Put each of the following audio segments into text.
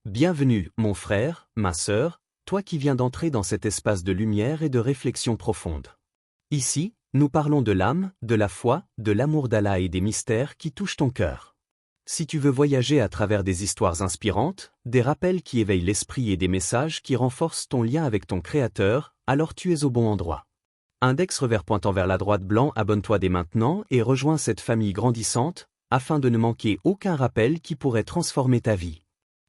Bienvenue, mon frère, ma sœur, toi qui viens d'entrer dans cet espace de lumière et de réflexion profonde. Ici, nous parlons de l'âme, de la foi, de l'amour d'Allah et des mystères qui touchent ton cœur. Si tu veux voyager à travers des histoires inspirantes, des rappels qui éveillent l'esprit et des messages qui renforcent ton lien avec ton Créateur, alors tu es au bon endroit. Index revers pointant vers la droite blanc, abonne-toi dès maintenant et rejoins cette famille grandissante, afin de ne manquer aucun rappel qui pourrait transformer ta vie.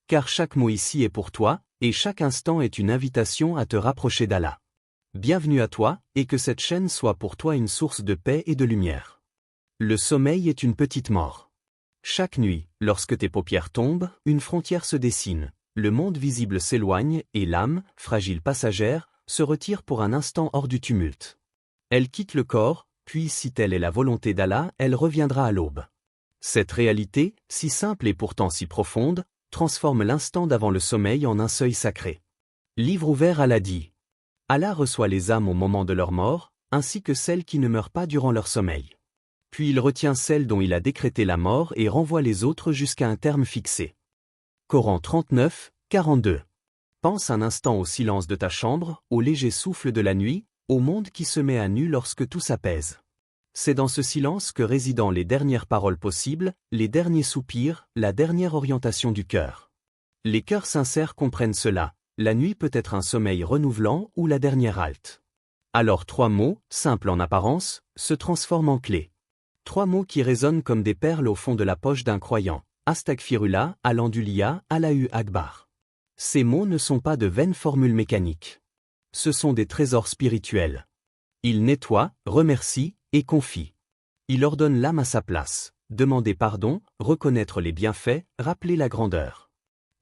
Car chaque mot ici est pour toi, et chaque instant est une invitation à te rapprocher d'Allah. Bienvenue à toi, et que cette chaîne soit pour toi une source de paix et de lumière. Le sommeil est une petite mort. Chaque nuit, lorsque tes paupières tombent, une frontière se dessine, le monde visible s'éloigne et l'âme, fragile passagère, se retire pour un instant hors du tumulte. Elle quitte le corps, puis si telle est la volonté d'Allah, elle reviendra à l'aube. Cette réalité, si simple et pourtant si profonde, transforme l'instant d'avant le sommeil en un seuil sacré. Livre ouvert, Allah dit. Allah reçoit les âmes au moment de leur mort, ainsi que celles qui ne meurent pas durant leur sommeil. Puis il retient celles dont il a décrété la mort et renvoie les autres jusqu'à un terme fixé. Coran 39, 42. Pense un instant au silence de ta chambre, au léger souffle de la nuit, au monde qui se met à nu lorsque tout s'apaise. C'est dans ce silence que résident les dernières paroles possibles, les derniers soupirs, la dernière orientation du cœur. Les cœurs sincères comprennent cela, la nuit peut être un sommeil renouvelant ou la dernière halte. Alors 3 mots, simples en apparence, se transforment en clés. 3 mots qui résonnent comme des perles au fond de la poche d'un croyant. Astaghfirullah, Alhamdulillah, Allahu Akbar. Ces mots ne sont pas de vaines formules mécaniques. Ce sont des trésors spirituels. Ils nettoient, remercient et confient. Il ordonne l'âme à sa place, demander pardon, reconnaître les bienfaits, rappeler la grandeur.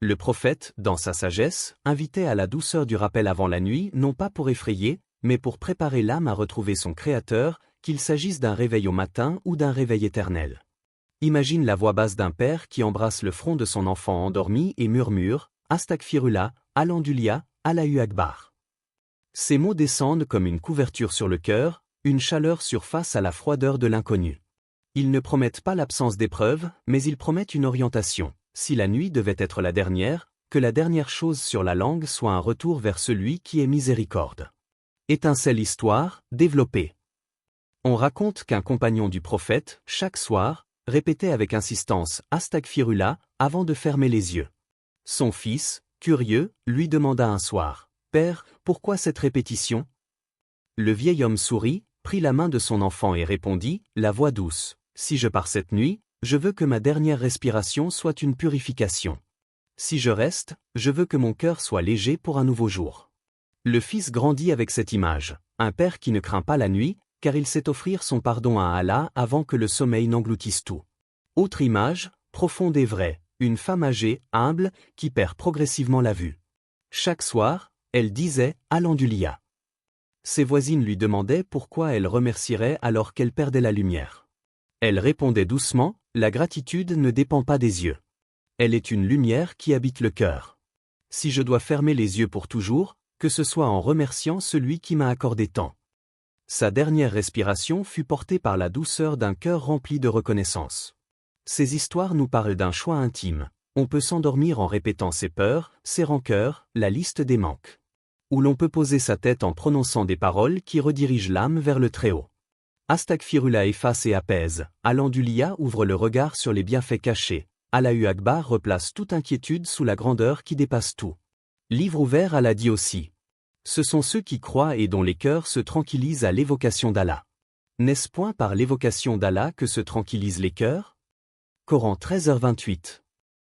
Le prophète, dans sa sagesse, invitait à la douceur du rappel avant la nuit, non pas pour effrayer, mais pour préparer l'âme à retrouver son Créateur, qu'il s'agisse d'un réveil au matin ou d'un réveil éternel. Imagine la voix basse d'un père qui embrasse le front de son enfant endormi et murmure « Astaghfirullah, Alhamdulillah, Allahu Akbar ». Ces mots descendent comme une couverture sur le cœur, une chaleur surface à la froideur de l'inconnu. Ils ne promettent pas l'absence d'épreuves, mais ils promettent une orientation. Si la nuit devait être la dernière, que la dernière chose sur la langue soit un retour vers celui qui est miséricorde. Étincelle histoire, développée. On raconte qu'un compagnon du prophète, chaque soir, répétait avec insistance « Astaghfirullah » avant de fermer les yeux. Son fils, curieux, lui demanda un soir « Père, pourquoi cette répétition ?» Le vieil homme sourit, prit la main de son enfant et répondit, la voix douce, « Si je pars cette nuit, je veux que ma dernière respiration soit une purification. Si je reste, je veux que mon cœur soit léger pour un nouveau jour. » Le fils grandit avec cette image, un père qui ne craint pas la nuit, car il sait offrir son pardon à Allah avant que le sommeil n'engloutisse tout. Autre image, profonde et vraie, une femme âgée, humble, qui perd progressivement la vue. Chaque soir, elle disait « Alhamdulillah ». Ses voisines lui demandaient pourquoi elle remercierait alors qu'elle perdait la lumière. Elle répondait doucement, la gratitude ne dépend pas des yeux. Elle est une lumière qui habite le cœur. Si je dois fermer les yeux pour toujours, que ce soit en remerciant celui qui m'a accordé tant. Sa dernière respiration fut portée par la douceur d'un cœur rempli de reconnaissance. Ces histoires nous parlent d'un choix intime. On peut s'endormir en répétant ses peurs, ses rancœurs, la liste des manques. Ou l'on peut poser sa tête en prononçant des paroles qui redirigent l'âme vers le Très-Haut. Astaghfirullah efface et apaise, Alhamdulillah ouvre le regard sur les bienfaits cachés, Allahu Akbar replace toute inquiétude sous la grandeur qui dépasse tout. Livre ouvert, Allah dit aussi. Ce sont ceux qui croient et dont les cœurs se tranquillisent à l'évocation d'Allah. N'est-ce point par l'évocation d'Allah que se tranquillisent les cœurs? Coran 13h28.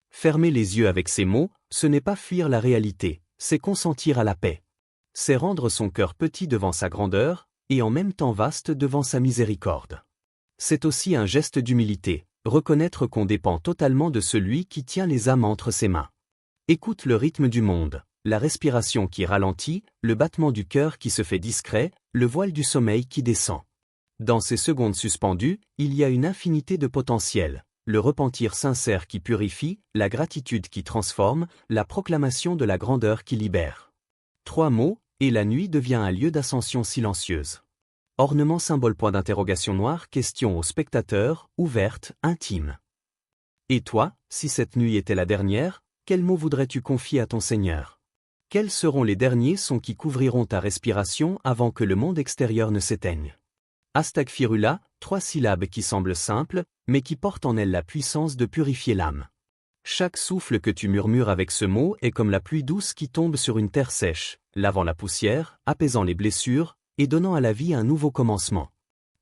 Fermer les yeux avec ces mots, ce n'est pas fuir la réalité, c'est consentir à la paix. C'est rendre son cœur petit devant sa grandeur, et en même temps vaste devant sa miséricorde. C'est aussi un geste d'humilité, reconnaître qu'on dépend totalement de celui qui tient les âmes entre ses mains. Écoute le rythme du monde, la respiration qui ralentit, le battement du cœur qui se fait discret, le voile du sommeil qui descend. Dans ces secondes suspendues, il y a une infinité de potentiel, le repentir sincère qui purifie, la gratitude qui transforme, la proclamation de la grandeur qui libère. 3 mots, et la nuit devient un lieu d'ascension silencieuse. Ornement symbole point d'interrogation noir, question au spectateur, ouverte, intime. Et toi, si cette nuit était la dernière, quels mots voudrais-tu confier à ton Seigneur? Quels seront les derniers sons qui couvriront ta respiration avant que le monde extérieur ne s'éteigne? Astaghfirullah, 3 syllabes qui semblent simples, mais qui portent en elles la puissance de purifier l'âme. Chaque souffle que tu murmures avec ce mot est comme la pluie douce qui tombe sur une terre sèche, lavant la poussière, apaisant les blessures, et donnant à la vie un nouveau commencement.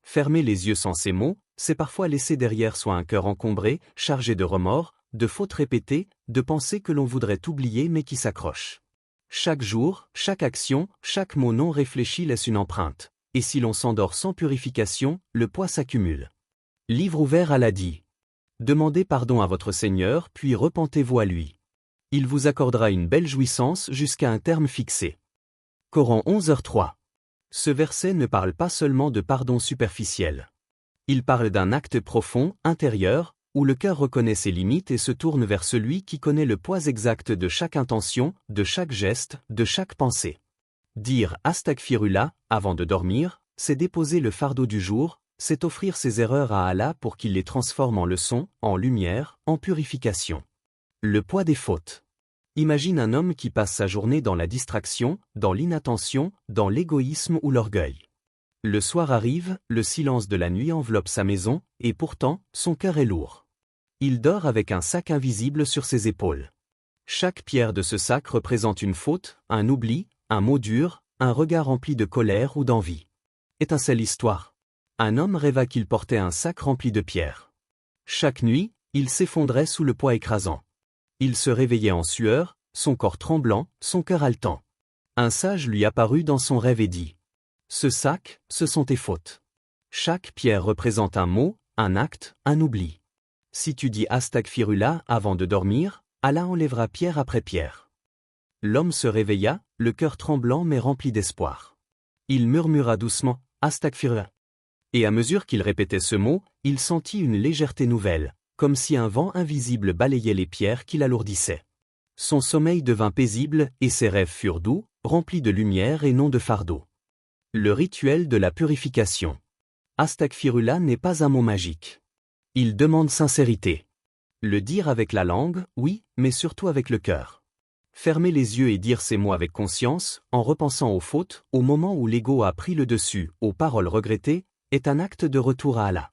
Fermer les yeux sans ces mots, c'est parfois laisser derrière soi un cœur encombré, chargé de remords, de fautes répétées, de pensées que l'on voudrait oublier mais qui s'accrochent. Chaque jour, chaque action, chaque mot non réfléchi laisse une empreinte, et si l'on s'endort sans purification, le poids s'accumule. Livre ouvert Allah dit. Demandez pardon à votre Seigneur puis repentez-vous à lui. Il vous accordera une belle jouissance jusqu'à un terme fixé. Coran 11h3. Ce verset ne parle pas seulement de pardon superficiel. Il parle d'un acte profond, intérieur, où le cœur reconnaît ses limites et se tourne vers celui qui connaît le poids exact de chaque intention, de chaque geste, de chaque pensée. Dire « Astaghfirullah » avant de dormir, c'est déposer le fardeau du jour, c'est offrir ses erreurs à Allah pour qu'il les transforme en leçons, en lumière, en purification. Le poids des fautes. Imagine un homme qui passe sa journée dans la distraction, dans l'inattention, dans l'égoïsme ou l'orgueil. Le soir arrive, le silence de la nuit enveloppe sa maison, et pourtant, son cœur est lourd. Il dort avec un sac invisible sur ses épaules. Chaque pierre de ce sac représente une faute, un oubli, un mot dur, un regard rempli de colère ou d'envie. Étincelle histoire. Un homme rêva qu'il portait un sac rempli de pierres. Chaque nuit, il s'effondrait sous le poids écrasant. Il se réveillait en sueur, son corps tremblant, son cœur haletant. Un sage lui apparut dans son rêve et dit « Ce sac, ce sont tes fautes. Chaque pierre représente un mot, un acte, un oubli. Si tu dis Astaghfirullah avant de dormir, Allah enlèvera pierre après pierre. » L'homme se réveilla, le cœur tremblant mais rempli d'espoir. Il murmura doucement « Astaghfirullah ». Et à mesure qu'il répétait ce mot, il sentit une légèreté nouvelle, comme si un vent invisible balayait les pierres qui l'alourdissaient. Son sommeil devint paisible et ses rêves furent doux, remplis de lumière et non de fardeau. Le rituel de la purification. Astaghfirullah n'est pas un mot magique. Il demande sincérité. Le dire avec la langue, oui, mais surtout avec le cœur. Fermer les yeux et dire ces mots avec conscience, en repensant aux fautes, au moment où l'ego a pris le dessus, aux paroles regrettées, est un acte de retour à Allah.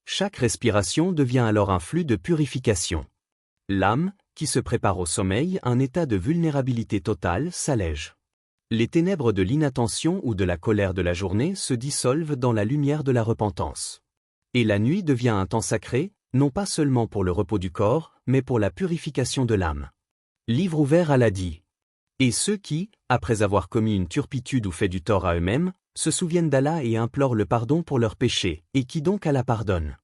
Chaque respiration devient alors un flux de purification. L'âme, qui se prépare au sommeil, un état de vulnérabilité totale, s'allège. Les ténèbres de l'inattention ou de la colère de la journée se dissolvent dans la lumière de la repentance. Et la nuit devient un temps sacré, non pas seulement pour le repos du corps, mais pour la purification de l'âme. Livre ouvert Allah dit. Et ceux qui, après avoir commis une turpitude ou fait du tort à eux-mêmes, se souviennent d'Allah et implorent le pardon pour leurs péchés, et qui donc Allah pardonne.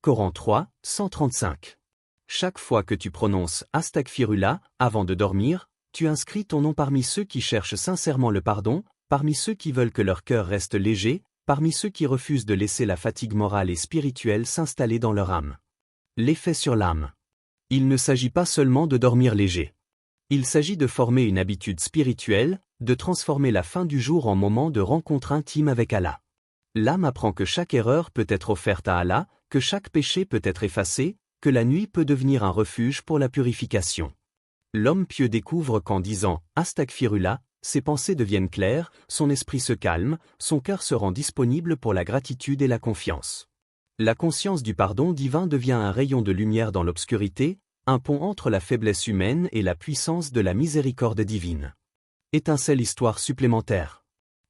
Coran 3, 135. Chaque fois que tu prononces Astaghfirullah avant de dormir, tu inscris ton nom parmi ceux qui cherchent sincèrement le pardon, parmi ceux qui veulent que leur cœur reste léger, parmi ceux qui refusent de laisser la fatigue morale et spirituelle s'installer dans leur âme. L'effet sur l'âme. Il ne s'agit pas seulement de dormir léger. Il s'agit de former une habitude spirituelle, de transformer la fin du jour en moment de rencontre intime avec Allah. L'âme apprend que chaque erreur peut être offerte à Allah, que chaque péché peut être effacé, que la nuit peut devenir un refuge pour la purification. L'homme pieux découvre qu'en disant « Astaghfirullah », ses pensées deviennent claires, son esprit se calme, son cœur se rend disponible pour la gratitude et la confiance. La conscience du pardon divin devient un rayon de lumière dans l'obscurité, un pont entre la faiblesse humaine et la puissance de la miséricorde divine. Étincelle histoire supplémentaire.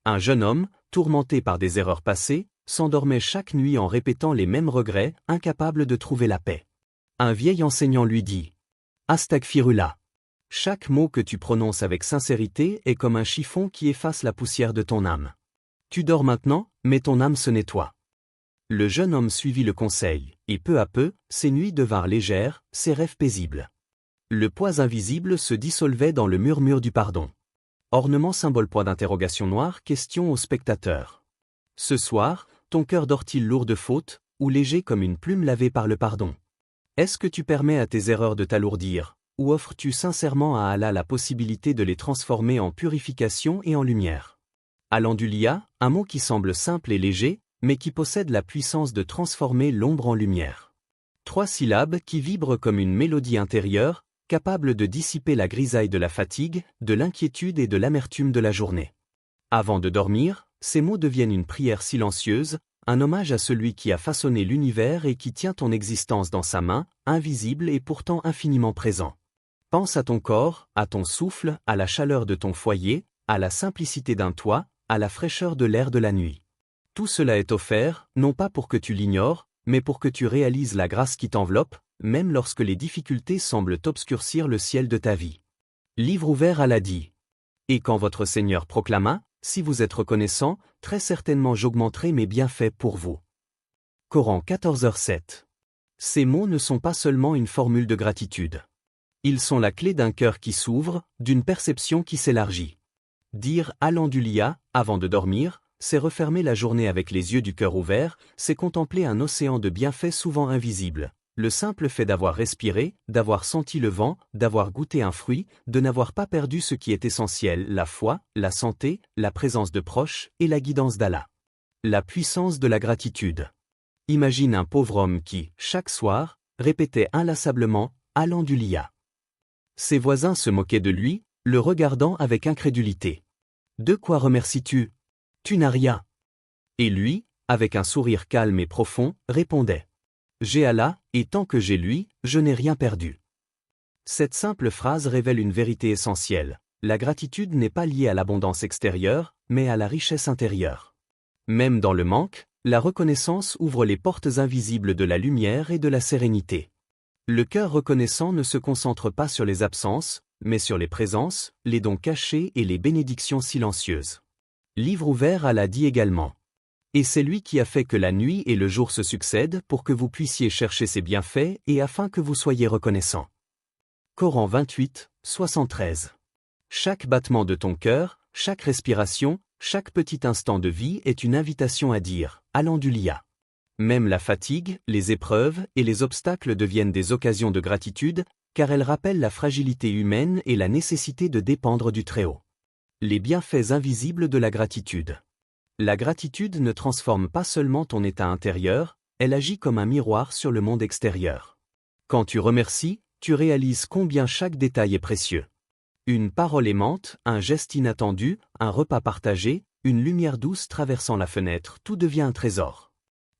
Un jeune homme, tourmenté par des erreurs passées, s'endormait chaque nuit en répétant les mêmes regrets, incapable de trouver la paix. Un vieil enseignant lui dit « Astaghfirullah. Chaque mot que tu prononces avec sincérité est comme un chiffon qui efface la poussière de ton âme. Tu dors maintenant, mais ton âme se nettoie. » Le jeune homme suivit le conseil, et peu à peu, ses nuits devinrent légères, ses rêves paisibles. Le poids invisible se dissolvait dans le murmure du pardon. Ornement symbole point d'interrogation noire, question au spectateur. Ce soir, ton cœur dort-il lourd de fautes, ou léger comme une plume lavée par le pardon? Est-ce que tu permets à tes erreurs de t'alourdir, ou offres-tu sincèrement à Allah la possibilité de les transformer en purification et en lumière? Al-Andulia, un mot qui semble simple et léger, mais qui possède la puissance de transformer l'ombre en lumière. 3 syllabes qui vibrent comme une mélodie intérieure, capable de dissiper la grisaille de la fatigue, de l'inquiétude et de l'amertume de la journée. Avant de dormir, ces mots deviennent une prière silencieuse, un hommage à celui qui a façonné l'univers et qui tient ton existence dans sa main, invisible et pourtant infiniment présent. Pense à ton corps, à ton souffle, à la chaleur de ton foyer, à la simplicité d'un toit, à la fraîcheur de l'air de la nuit. Tout cela est offert, non pas pour que tu l'ignores, mais pour que tu réalises la grâce qui t'enveloppe, même lorsque les difficultés semblent obscurcir le ciel de ta vie. Livre ouvert Allah dit. Et quand votre Seigneur proclama, si vous êtes reconnaissant, très certainement j'augmenterai mes bienfaits pour vous. Coran 14h7. Ces mots ne sont pas seulement une formule de gratitude. Ils sont la clé d'un cœur qui s'ouvre, d'une perception qui s'élargit. Dire « Alhamdoulilah » avant de dormir, c'est refermer la journée avec les yeux du cœur ouverts, c'est contempler un océan de bienfaits souvent invisibles. Le simple fait d'avoir respiré, d'avoir senti le vent, d'avoir goûté un fruit, de n'avoir pas perdu ce qui est essentiel, la foi, la santé, la présence de proches et la guidance d'Allah. La puissance de la gratitude. Imagine un pauvre homme qui, chaque soir, répétait inlassablement « Alhamdoulilah ». Ses voisins se moquaient de lui, le regardant avec incrédulité. « De quoi remercies-tu ? Tu n'as rien. » Et lui, avec un sourire calme et profond, répondait « J'ai Allah, et tant que j'ai lui, je n'ai rien perdu. » Cette simple phrase révèle une vérité essentielle. La gratitude n'est pas liée à l'abondance extérieure, mais à la richesse intérieure. Même dans le manque, la reconnaissance ouvre les portes invisibles de la lumière et de la sérénité. Le cœur reconnaissant ne se concentre pas sur les absences, mais sur les présences, les dons cachés et les bénédictions silencieuses. Livre ouvert Allah dit également. Et c'est lui qui a fait que la nuit et le jour se succèdent pour que vous puissiez chercher ses bienfaits et afin que vous soyez reconnaissants. Coran 28, 73. Chaque battement de ton cœur, chaque respiration, chaque petit instant de vie est une invitation à dire « Alhamdoulilah ». Même la fatigue, les épreuves et les obstacles deviennent des occasions de gratitude, car elles rappellent la fragilité humaine et la nécessité de dépendre du Très-Haut. Les bienfaits invisibles de la gratitude. La gratitude ne transforme pas seulement ton état intérieur, elle agit comme un miroir sur le monde extérieur. Quand tu remercies, tu réalises combien chaque détail est précieux. Une parole aimante, un geste inattendu, un repas partagé, une lumière douce traversant la fenêtre, tout devient un trésor.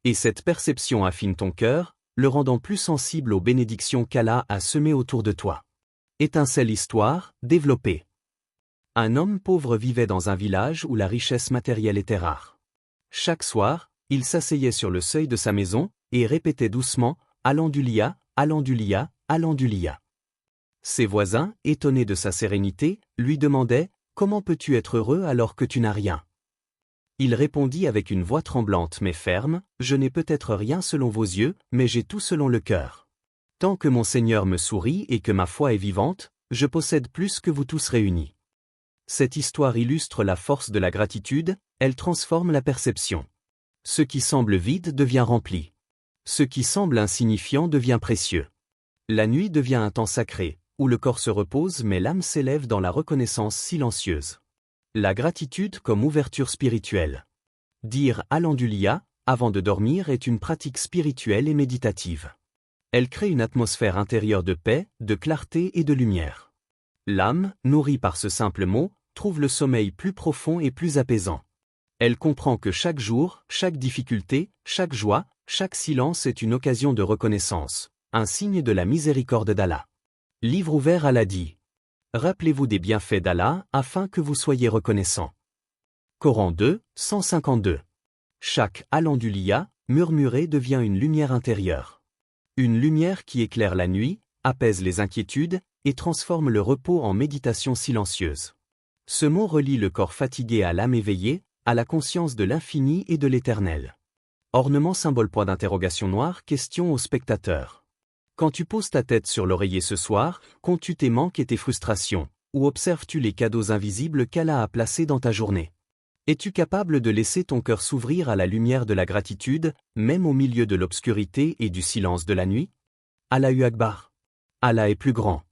Et cette perception affine ton cœur, le rendant plus sensible aux bénédictions qu'Allah a semées autour de toi. Étincelle histoire, développée. Un homme pauvre vivait dans un village où la richesse matérielle était rare. Chaque soir, il s'asseyait sur le seuil de sa maison et répétait doucement « Alhamdoulilah, Alhamdoulilah, Alhamdoulilah ». Ses voisins, étonnés de sa sérénité, lui demandaient « Comment peux-tu être heureux alors que tu n'as rien ?» Il répondit avec une voix tremblante mais ferme « Je n'ai peut-être rien selon vos yeux, mais j'ai tout selon le cœur. Tant que mon Seigneur me sourit et que ma foi est vivante, je possède plus que vous tous réunis. » Cette histoire illustre la force de la gratitude, elle transforme la perception. Ce qui semble vide devient rempli. Ce qui semble insignifiant devient précieux. La nuit devient un temps sacré, où le corps se repose mais l'âme s'élève dans la reconnaissance silencieuse. La gratitude comme ouverture spirituelle. Dire « Alhamdoulilah » avant de dormir est une pratique spirituelle et méditative. Elle crée une atmosphère intérieure de paix, de clarté et de lumière. L'âme, nourrie par ce simple mot, trouve le sommeil plus profond et plus apaisant. Elle comprend que chaque jour, chaque difficulté, chaque joie, chaque silence est une occasion de reconnaissance, un signe de la miséricorde d'Allah. Livre ouvert Allah dit. Rappelez-vous des bienfaits d'Allah afin que vous soyez reconnaissants. Coran 2, 152. Chaque Alhamdoulilah murmuré devient une lumière intérieure. Une lumière qui éclaire la nuit, apaise les inquiétudes et transforme le repos en méditation silencieuse. Ce mot relie le corps fatigué à l'âme éveillée, à la conscience de l'infini et de l'éternel. Ornement symbole point d'interrogation noire, question au spectateur. Quand tu poses ta tête sur l'oreiller ce soir, comptes-tu tes manques et tes frustrations, ou observes-tu les cadeaux invisibles qu'Allah a placés dans ta journée? Es-tu capable de laisser ton cœur s'ouvrir à la lumière de la gratitude, même au milieu de l'obscurité et du silence de la nuit? Allahu Akbar. Allah est plus grand.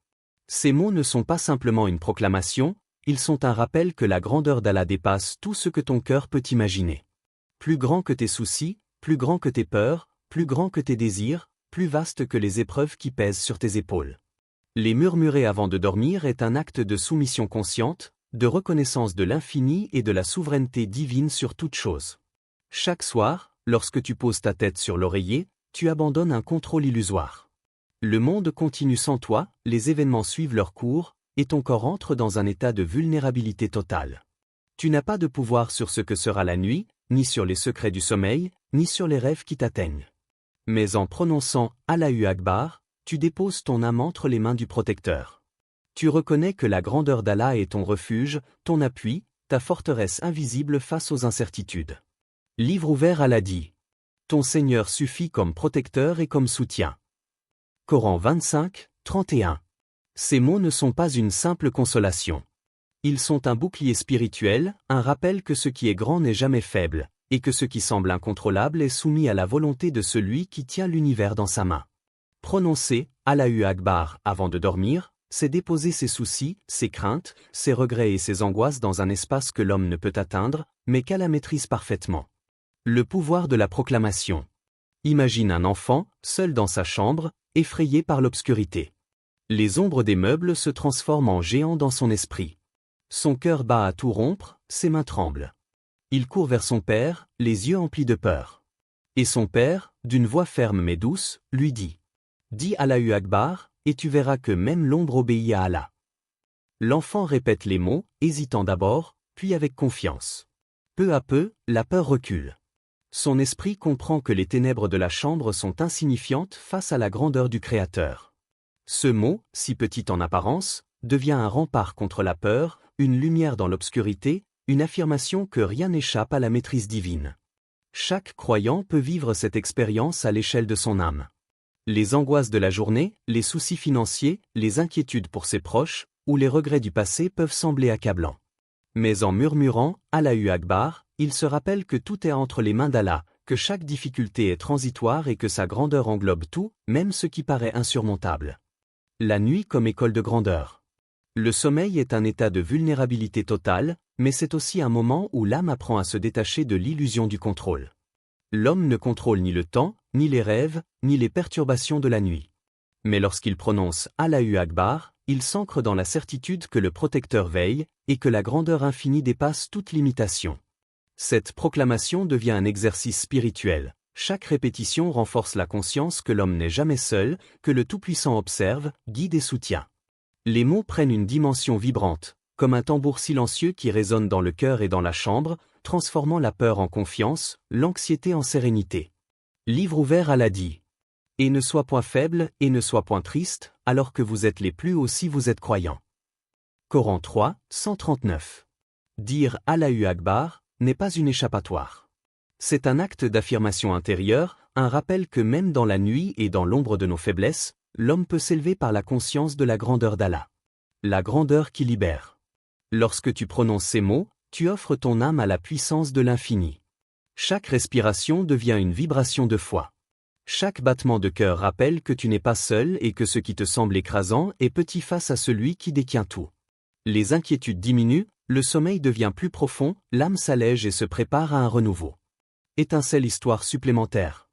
Ces mots ne sont pas simplement une proclamation, ils sont un rappel que la grandeur d'Allah dépasse tout ce que ton cœur peut imaginer. Plus grand que tes soucis, plus grand que tes peurs, plus grand que tes désirs, plus vaste que les épreuves qui pèsent sur tes épaules. Les murmurer avant de dormir est un acte de soumission consciente, de reconnaissance de l'infini et de la souveraineté divine sur toute chose. Chaque soir, lorsque tu poses ta tête sur l'oreiller, tu abandonnes un contrôle illusoire. Le monde continue sans toi, les événements suivent leur cours, et ton corps entre dans un état de vulnérabilité totale. Tu n'as pas de pouvoir sur ce que sera la nuit, ni sur les secrets du sommeil, ni sur les rêves qui t'atteignent. Mais en prononçant Allahu Akbar, tu déposes ton âme entre les mains du protecteur. Tu reconnais que la grandeur d'Allah est ton refuge, ton appui, ta forteresse invisible face aux incertitudes. Livre ouvert Allah dit. Ton Seigneur suffit comme protecteur et comme soutien. Coran 25, 31. Ces mots ne sont pas une simple consolation. Ils sont un bouclier spirituel, un rappel que ce qui est grand n'est jamais faible, et que ce qui semble incontrôlable est soumis à la volonté de celui qui tient l'univers dans sa main. Prononcer Allahu Akbar avant de dormir, c'est déposer ses soucis, ses craintes, ses regrets et ses angoisses dans un espace que l'homme ne peut atteindre, mais qu'Allah maîtrise parfaitement. Le pouvoir de la proclamation. Imagine un enfant, seul dans sa chambre, effrayé par l'obscurité. Les ombres des meubles se transforment en géants dans son esprit. Son cœur bat à tout rompre, ses mains tremblent. Il court vers son père, les yeux emplis de peur. Et son père, d'une voix ferme mais douce, lui dit « Dis Allahu Akbar, et tu verras que même l'ombre obéit à Allah. » L'enfant répète les mots, hésitant d'abord, puis avec confiance. Peu à peu, la peur recule. Son esprit comprend que les ténèbres de la chambre sont insignifiantes face à la grandeur du Créateur. Ce mot, si petit en apparence, devient un rempart contre la peur, une lumière dans l'obscurité, une affirmation que rien n'échappe à la maîtrise divine. Chaque croyant peut vivre cette expérience à l'échelle de son âme. Les angoisses de la journée, les soucis financiers, les inquiétudes pour ses proches, ou les regrets du passé peuvent sembler accablants. Mais en murmurant « Allahu Akbar », il se rappelle que tout est entre les mains d'Allah, que chaque difficulté est transitoire et que sa grandeur englobe tout, même ce qui paraît insurmontable. La nuit comme école de grandeur. Le sommeil est un état de vulnérabilité totale, mais c'est aussi un moment où l'âme apprend à se détacher de l'illusion du contrôle. L'homme ne contrôle ni le temps, ni les rêves, ni les perturbations de la nuit. Mais lorsqu'il prononce Allahu Akbar, il s'ancre dans la certitude que le protecteur veille, et que la grandeur infinie dépasse toute limitation. Cette proclamation devient un exercice spirituel. Chaque répétition renforce la conscience que l'homme n'est jamais seul, que le Tout-Puissant observe, guide et soutient. Les mots prennent une dimension vibrante, comme un tambour silencieux qui résonne dans le cœur et dans la chambre, transformant la peur en confiance, l'anxiété en sérénité. Livre ouvert Allah dit. Et ne sois point faible, et ne sois point triste, alors que vous êtes les plus hauts si vous êtes croyants. Coran 3, 139. Dire Allahu Akbar n'est pas une échappatoire. C'est un acte d'affirmation intérieure, un rappel que même dans la nuit et dans l'ombre de nos faiblesses, l'homme peut s'élever par la conscience de la grandeur d'Allah. La grandeur qui libère. Lorsque tu prononces ces mots, tu offres ton âme à la puissance de l'infini. Chaque respiration devient une vibration de foi. Chaque battement de cœur rappelle que tu n'es pas seul et que ce qui te semble écrasant est petit face à celui qui détient tout. Les inquiétudes diminuent, le sommeil devient plus profond, l'âme s'allège et se prépare à un renouveau. Étincelle histoire supplémentaire.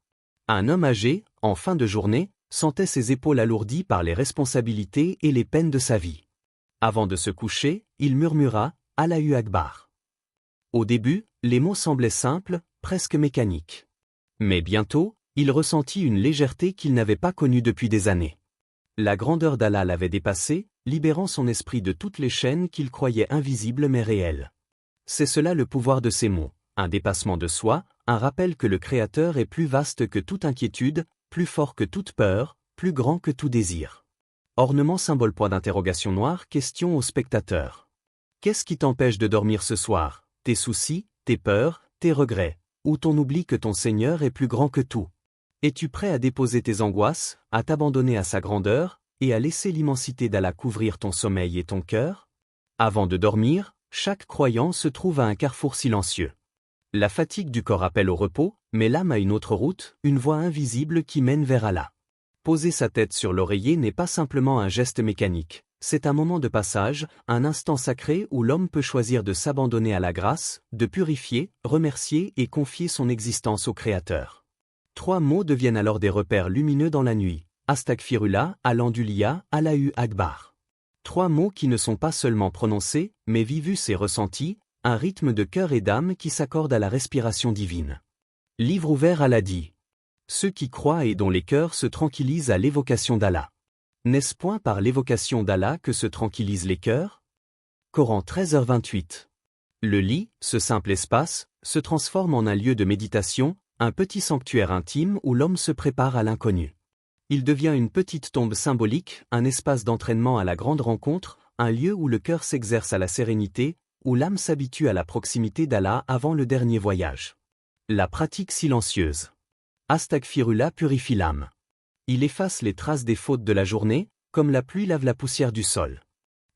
Un homme âgé, en fin de journée, sentait ses épaules alourdies par les responsabilités et les peines de sa vie. Avant de se coucher, il murmura « Allahu Akbar ». Au début, les mots semblaient simples, presque mécaniques. Mais bientôt, il ressentit une légèreté qu'il n'avait pas connue depuis des années. La grandeur d'Allah l'avait dépassé, libérant son esprit de toutes les chaînes qu'il croyait invisibles mais réelles. C'est cela le pouvoir de ces mots, un dépassement de soi, un rappel que le Créateur est plus vaste que toute inquiétude, plus fort que toute peur, plus grand que tout désir. Ornement symbole point d'interrogation noire, question au spectateur. Qu'est-ce qui t'empêche de dormir ce soir? Tes soucis, tes peurs, tes regrets, ou ton oubli que ton Seigneur est plus grand que tout? Es-tu prêt à déposer tes angoisses, à t'abandonner à sa grandeur, et à laisser l'immensité d'Allah couvrir ton sommeil et ton cœur? Avant de dormir, chaque croyant se trouve à un carrefour silencieux. La fatigue du corps appelle au repos, mais l'âme a une autre route, une voie invisible qui mène vers Allah. Poser sa tête sur l'oreiller n'est pas simplement un geste mécanique, c'est un moment de passage, un instant sacré où l'homme peut choisir de s'abandonner à la grâce, de purifier, remercier et confier son existence au Créateur. 3 mots deviennent alors des repères lumineux dans la nuit. Astaghfirullah, Alhamdulillah, Allahu Akbar. 3 mots qui ne sont pas seulement prononcés, mais vivus et ressentis, un rythme de cœur et d'âme qui s'accorde à la respiration divine. Livre ouvert Allah dit. Ceux qui croient et dont les cœurs se tranquillisent à l'évocation d'Allah. N'est-ce point par l'évocation d'Allah que se tranquillisent les cœurs? Coran 13h28. Le lit, ce simple espace, se transforme en un lieu de méditation, un petit sanctuaire intime où l'homme se prépare à l'inconnu. Il devient une petite tombe symbolique, un espace d'entraînement à la grande rencontre, un lieu où le cœur s'exerce à la sérénité, où l'âme s'habitue à la proximité d'Allah avant le dernier voyage. La pratique silencieuse. Astaghfirullah purifie l'âme. Il efface les traces des fautes de la journée, comme la pluie lave la poussière du sol.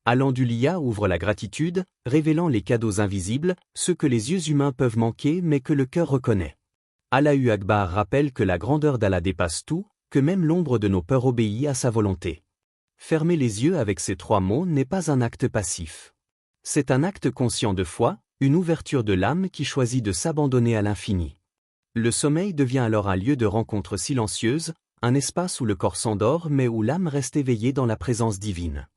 Alhamdulillah ouvre la gratitude, révélant les cadeaux invisibles, ceux que les yeux humains peuvent manquer mais que le cœur reconnaît. Allahu Akbar rappelle que la grandeur d'Allah dépasse tout, que même l'ombre de nos peurs obéit à sa volonté. Fermer les yeux avec ces 3 mots n'est pas un acte passif. C'est un acte conscient de foi, une ouverture de l'âme qui choisit de s'abandonner à l'infini. Le sommeil devient alors un lieu de rencontre silencieuse, un espace où le corps s'endort mais où l'âme reste éveillée dans la présence divine.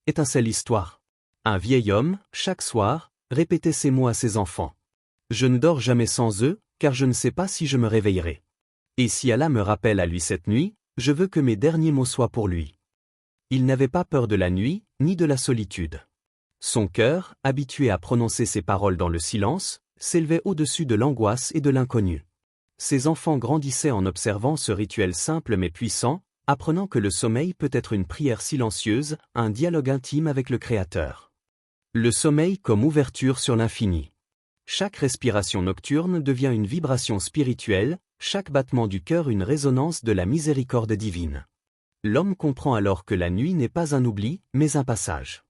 Étincelle histoire. Un vieil homme, chaque soir, répétait ces mots à ses enfants. Je ne dors jamais sans eux, car je ne sais pas si je me réveillerai. Et si Allah me rappelle à lui cette nuit, je veux que mes derniers mots soient pour lui. Il n'avait pas peur de la nuit, ni de la solitude. Son cœur, habitué à prononcer ces paroles dans le silence, s'élevait au-dessus de l'angoisse et de l'inconnu. Ses enfants grandissaient en observant ce rituel simple mais puissant, apprenant que le sommeil peut être une prière silencieuse, un dialogue intime avec le Créateur. Le sommeil comme ouverture sur l'infini. Chaque respiration nocturne devient une vibration spirituelle, chaque battement du cœur une résonance de la miséricorde divine. L'homme comprend alors que la nuit n'est pas un oubli, mais un passage.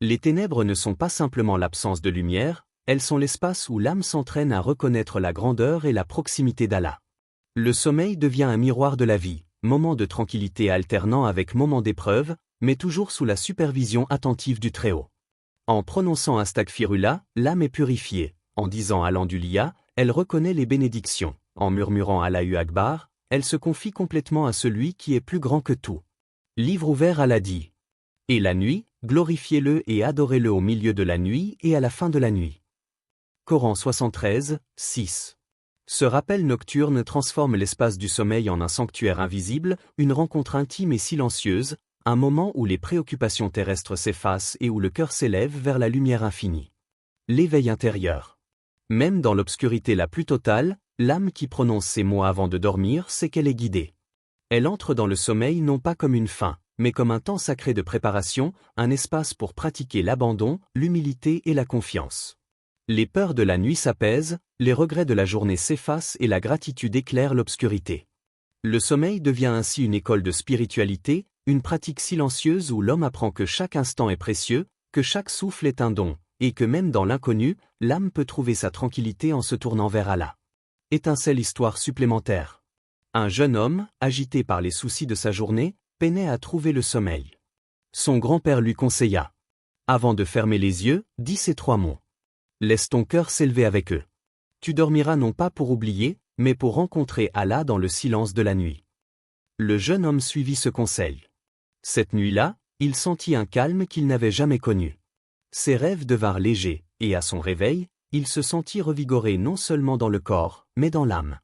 Les ténèbres ne sont pas simplement l'absence de lumière, elles sont l'espace où l'âme s'entraîne à reconnaître la grandeur et la proximité d'Allah. Le sommeil devient un miroir de la vie, moment de tranquillité alternant avec moments d'épreuve, mais toujours sous la supervision attentive du Très-Haut. En prononçant Astaghfirullah, l'âme est purifiée. En disant Alhamdulillah, elle reconnaît les bénédictions. En murmurant Allahu Akbar, elle se confie complètement à celui qui est plus grand que tout. Livre ouvert Allah dit. Et la nuit, glorifiez-le et adorez-le au milieu de la nuit et à la fin de la nuit. Coran 73, 6. Ce rappel nocturne transforme l'espace du sommeil en un sanctuaire invisible, une rencontre intime et silencieuse, un moment où les préoccupations terrestres s'effacent et où le cœur s'élève vers la lumière infinie. L'éveil intérieur. Même dans l'obscurité la plus totale, l'âme qui prononce ces mots avant de dormir sait qu'elle est guidée. Elle entre dans le sommeil non pas comme une fin, mais comme un temps sacré de préparation, un espace pour pratiquer l'abandon, l'humilité et la confiance. Les peurs de la nuit s'apaisent, les regrets de la journée s'effacent et la gratitude éclaire l'obscurité. Le sommeil devient ainsi une école de spiritualité, une pratique silencieuse où l'homme apprend que chaque instant est précieux, que chaque souffle est un don, et que même dans l'inconnu, l'âme peut trouver sa tranquillité en se tournant vers Allah. Étincelle histoire supplémentaire. Un jeune homme, agité par les soucis de sa journée, peinait à trouver le sommeil. Son grand-père lui conseilla. Avant de fermer les yeux, dis ces 3 mots. Laisse ton cœur s'élever avec eux. Tu dormiras non pas pour oublier, mais pour rencontrer Allah dans le silence de la nuit. Le jeune homme suivit ce conseil. Cette nuit-là, il sentit un calme qu'il n'avait jamais connu. Ses rêves devinrent légers, et à son réveil, il se sentit revigoré non seulement dans le corps, mais dans l'âme.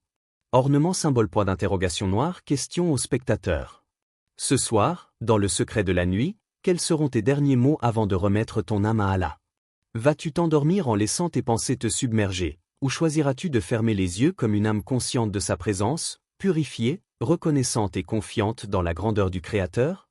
Ornement symbole point d'interrogation noire, question au spectateur. Ce soir, dans le secret de la nuit, quels seront tes derniers mots avant de remettre ton âme à Allah? Vas-tu t'endormir en laissant tes pensées te submerger, ou choisiras-tu de fermer les yeux comme une âme consciente de sa présence, purifiée, reconnaissante et confiante dans la grandeur du Créateur?